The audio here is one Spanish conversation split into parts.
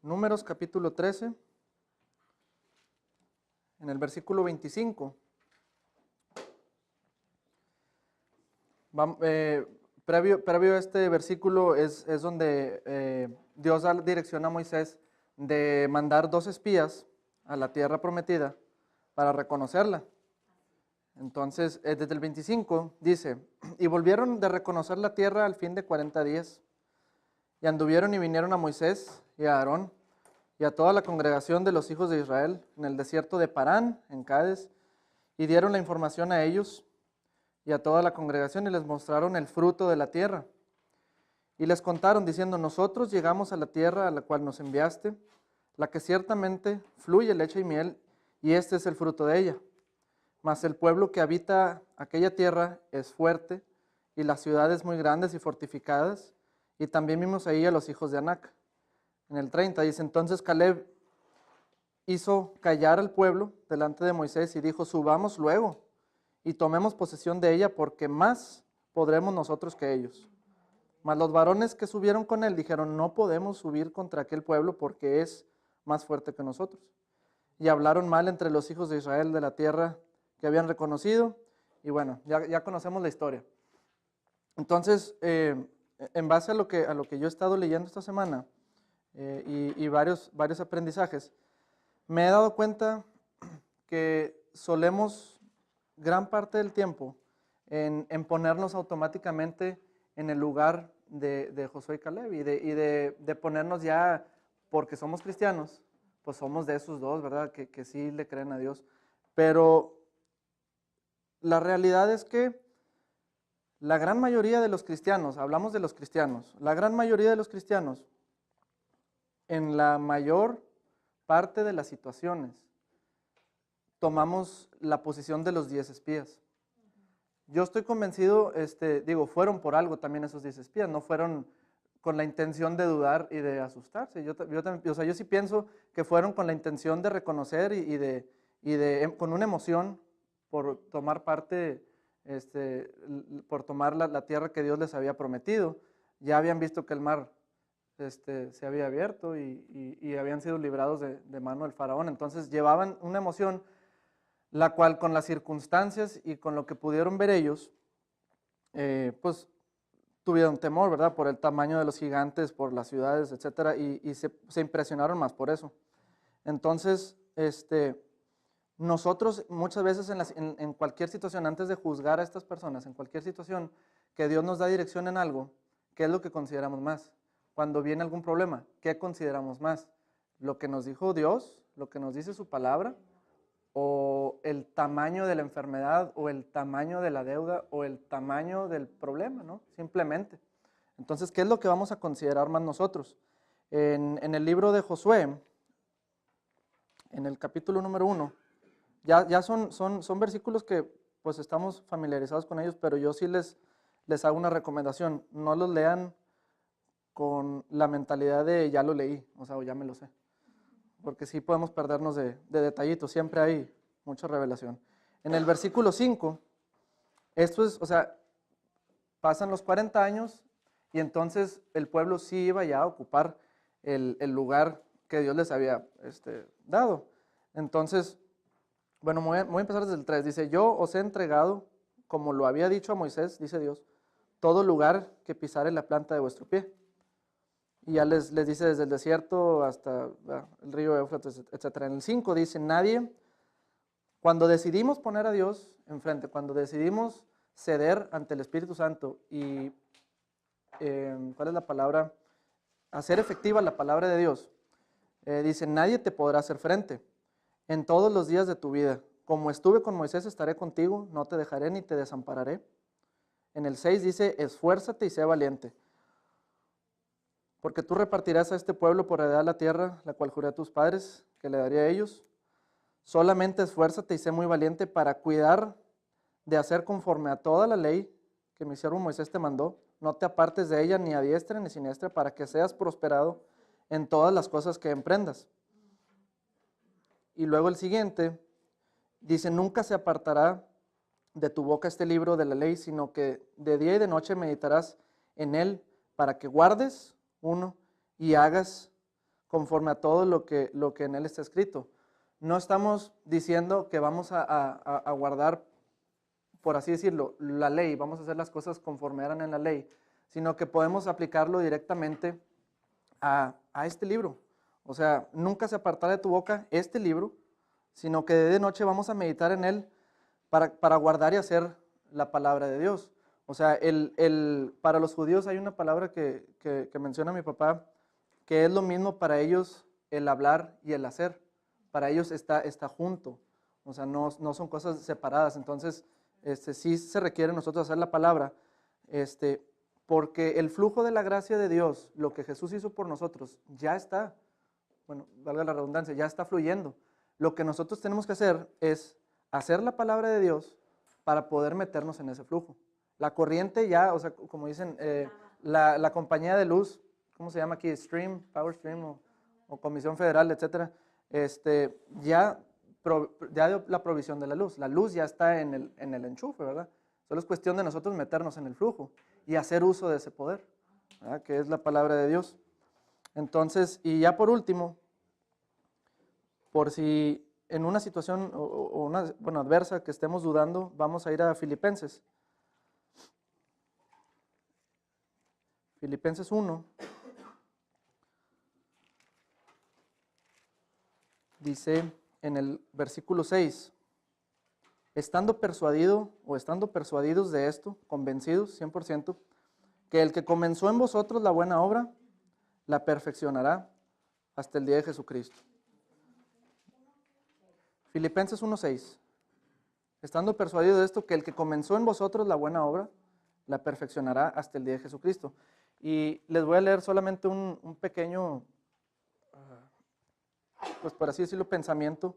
Números capítulo 13, en el versículo 25. Previo a este versículo es donde Dios da dirección a Moisés de mandar 2 espías a la tierra prometida para reconocerla. Entonces, desde el 25 dice, y volvieron de reconocer la tierra al fin de 40 días, y anduvieron y vinieron a Moisés y a Aarón y a toda la congregación de los hijos de Israel en el desierto de Parán, en Cádiz, y dieron la información a ellos y a toda la congregación y les mostraron el fruto de la tierra. Y les contaron diciendo, nosotros llegamos a la tierra a la cual nos enviaste, la que ciertamente fluye leche y miel, y este es el fruto de ella. Mas el pueblo que habita aquella tierra es fuerte, y las ciudades muy grandes y fortificadas, y también vimos ahí a los hijos de Anac. En el 30 dice, entonces Caleb hizo callar al pueblo delante de Moisés y dijo, subamos luego y tomemos posesión de ella, porque más podremos nosotros que ellos. Mas los varones que subieron con él dijeron, no podemos subir contra aquel pueblo porque es más fuerte que nosotros. Y hablaron mal entre los hijos de Israel de la tierra que habían reconocido, y bueno, ya conocemos la historia. Entonces, en base a lo que yo he estado leyendo esta semana, y varios aprendizajes, me he dado cuenta que solemos gran parte del tiempo en ponernos automáticamente en el lugar de Josué y Caleb y de ponernos ya, porque somos cristianos, pues somos de esos dos, ¿verdad? Que sí le creen a Dios. Pero la realidad es que la gran mayoría de los cristianos, hablamos de los cristianos, la gran mayoría de los cristianos, en la mayor parte de las situaciones, tomamos la posición de los 10 espías. Yo estoy convencido, fueron por algo también esos 10 espías, no fueron con la intención de dudar y de asustarse. Yo sí pienso que fueron con la intención de reconocer con una emoción por tomar parte, por tomar la tierra que Dios les había prometido. Ya habían visto que el mar se había abierto y habían sido librados de mano del faraón. Entonces llevaban una emoción, la cual con las circunstancias y con lo que pudieron ver ellos, pues tuvieron temor, ¿verdad? Por el tamaño de los gigantes, por las ciudades, etcétera, y se impresionaron más por eso. Entonces, nosotros muchas veces en cualquier situación, antes de juzgar a estas personas, en cualquier situación que Dios nos da dirección en algo, ¿qué es lo que consideramos más? Cuando viene algún problema, ¿qué consideramos más? ¿Lo que nos dijo Dios? ¿Lo que nos dice su palabra? ¿O el tamaño de la enfermedad? ¿O el tamaño de la deuda? ¿O el tamaño del problema? ¿No? Simplemente. Entonces, ¿qué es lo que vamos a considerar más nosotros? En el libro de Josué, en el capítulo número 1, ya son versículos que pues estamos familiarizados con ellos, pero yo sí les hago una recomendación. No los lean con la mentalidad de ya lo leí, o ya me lo sé. Porque sí podemos perdernos de detallitos, siempre hay mucha revelación. En el versículo 5, esto es, pasan los 40 años y entonces el pueblo sí iba ya a ocupar el lugar que Dios les había dado. Entonces, bueno, voy a empezar desde el 3. Dice, yo os he entregado, como lo había dicho a Moisés, dice Dios, todo lugar que pisare la planta de vuestro pie. Y ya les dice desde el desierto hasta el río Éufrates, etc. En el 5 dice, nadie, cuando decidimos poner a Dios enfrente, cuando decidimos ceder ante el Espíritu Santo y, ¿cuál es la palabra? Hacer efectiva la palabra de Dios, dice, nadie te podrá hacer frente en todos los días de tu vida. Como estuve con Moisés, estaré contigo, no te dejaré ni te desampararé. En el 6 dice, esfuérzate y sé valiente, porque tú repartirás a este pueblo por heredad la tierra, la cual juré a tus padres, que le daría a ellos. Solamente esfuérzate y sé muy valiente para cuidar de hacer conforme a toda la ley que mi siervo Moisés te mandó. No te apartes de ella ni a diestra ni siniestra, para que seas prosperado en todas las cosas que emprendas. Y luego el siguiente dice, nunca se apartará de tu boca este libro de la ley, sino que de día y de noche meditarás en él, para que guardes, 1, y hagas conforme a todo lo que en él está escrito. No estamos diciendo que vamos a guardar, por así decirlo, la ley, vamos a hacer las cosas conforme eran en la ley, sino que podemos aplicarlo directamente a este libro. O sea, nunca se apartará de tu boca este libro, sino que de noche vamos a meditar en él para guardar y hacer la palabra de Dios. O sea, para los judíos hay una palabra que menciona mi papá, que es lo mismo para ellos el hablar y el hacer. Para ellos está junto. O sea, no son cosas separadas. Entonces, sí se requiere nosotros hacer la palabra, porque el flujo de la gracia de Dios, lo que Jesús hizo por nosotros, ya está, bueno, valga la redundancia, ya está fluyendo. Lo que nosotros tenemos que hacer es hacer la palabra de Dios para poder meternos en ese flujo. La corriente ya, o sea, como dicen, la compañía de luz, ¿cómo se llama aquí? Stream, Power Stream o Comisión Federal, etcétera, ya dio la provisión de la luz. La luz ya está en el enchufe, ¿verdad? Solo es cuestión de nosotros meternos en el flujo y hacer uso de ese poder, ¿verdad? Que es la palabra de Dios. Entonces, y ya por último, por si en una situación adversa que estemos dudando, vamos a ir a Filipenses. Filipenses 1. Dice en el versículo 6, estando persuadidos de esto, convencidos 100%, que el que comenzó en vosotros la buena obra, la perfeccionará hasta el día de Jesucristo. Filipenses 1:6, estando persuadidos de esto, que el que comenzó en vosotros la buena obra, la perfeccionará hasta el día de Jesucristo. Y les voy a leer solamente un pequeño, pues por así decirlo, pensamiento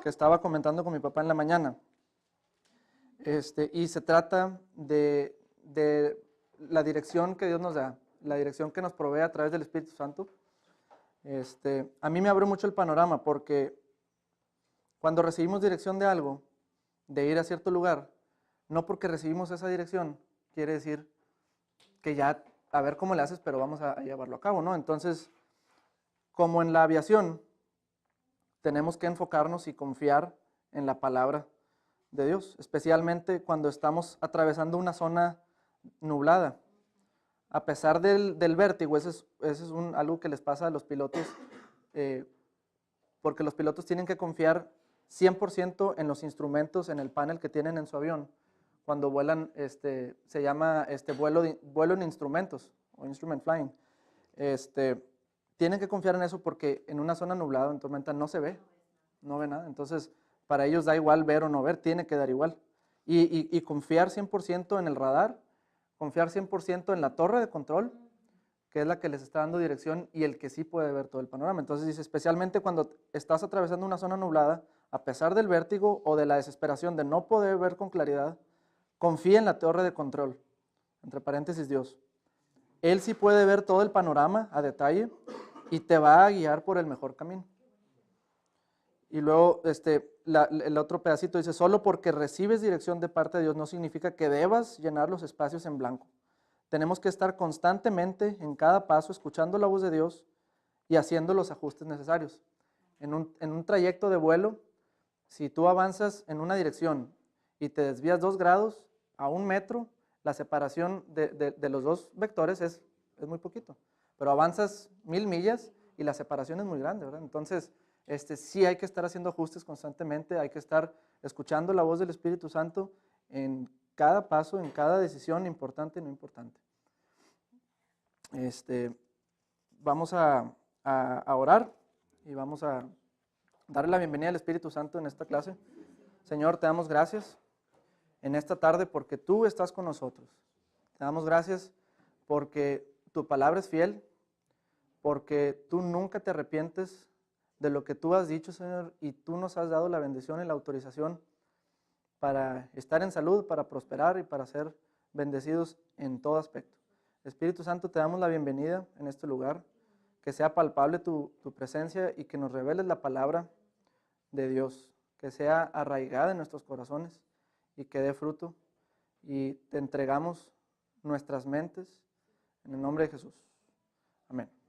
que estaba comentando con mi papá en la mañana. Y se trata de la dirección que Dios nos da, la dirección que nos provee a través del Espíritu Santo. A mí me abrió mucho el panorama porque cuando recibimos dirección de algo, de ir a cierto lugar, no porque recibimos esa dirección, quiere decir que ya, a ver cómo le haces, pero vamos a llevarlo a cabo, ¿no? Entonces, como en la aviación, tenemos que enfocarnos y confiar en la palabra de Dios, especialmente cuando estamos atravesando una zona nublada. A pesar del vértigo, ese es algo que les pasa a los pilotos, porque los pilotos tienen que confiar 100% en los instrumentos, en el panel que tienen en su avión. Cuando vuelan, se llama vuelo en instrumentos, o instrument flying. Tienen que confiar en eso porque en una zona nublada, en tormenta, no se ve, no ve nada. Entonces, para ellos da igual ver o no ver, tiene que dar igual. Y confiar 100% en el radar, confiar 100% en la torre de control, que es la que les está dando dirección y el que sí puede ver todo el panorama. Entonces dice, especialmente cuando estás atravesando una zona nublada, a pesar del vértigo o de la desesperación de no poder ver con claridad, confía en la torre de control, entre paréntesis Dios. Él sí puede ver todo el panorama a detalle y te va a guiar por el mejor camino. Y luego el otro pedacito dice, solo porque recibes dirección de parte de Dios no significa que debas llenar los espacios en blanco. Tenemos que estar constantemente en cada paso escuchando la voz de Dios y haciendo los ajustes necesarios. En un trayecto de vuelo, si tú avanzas en una dirección y te desvías 2 grados a 1 metro, la separación de los dos vectores es muy poquito. Pero avanzas 1000 millas y la separación es muy grande, ¿verdad? Entonces, sí hay que estar haciendo ajustes constantemente, hay que estar escuchando la voz del Espíritu Santo en cada paso, en cada decisión importante y no importante. Vamos a orar y vamos a darle la bienvenida al Espíritu Santo en esta clase. Señor, te damos gracias en esta tarde porque tú estás con nosotros. Te damos gracias porque tu palabra es fiel, porque tú nunca te arrepientes de lo que tú has dicho, Señor, y tú nos has dado la bendición y la autorización para estar en salud, para prosperar y para ser bendecidos en todo aspecto. Espíritu Santo, te damos la bienvenida en este lugar, que sea palpable tu presencia y que nos reveles la palabra de Dios, que sea arraigada en nuestros corazones y que dé fruto. Y te entregamos nuestras mentes en el nombre de Jesús. Amén.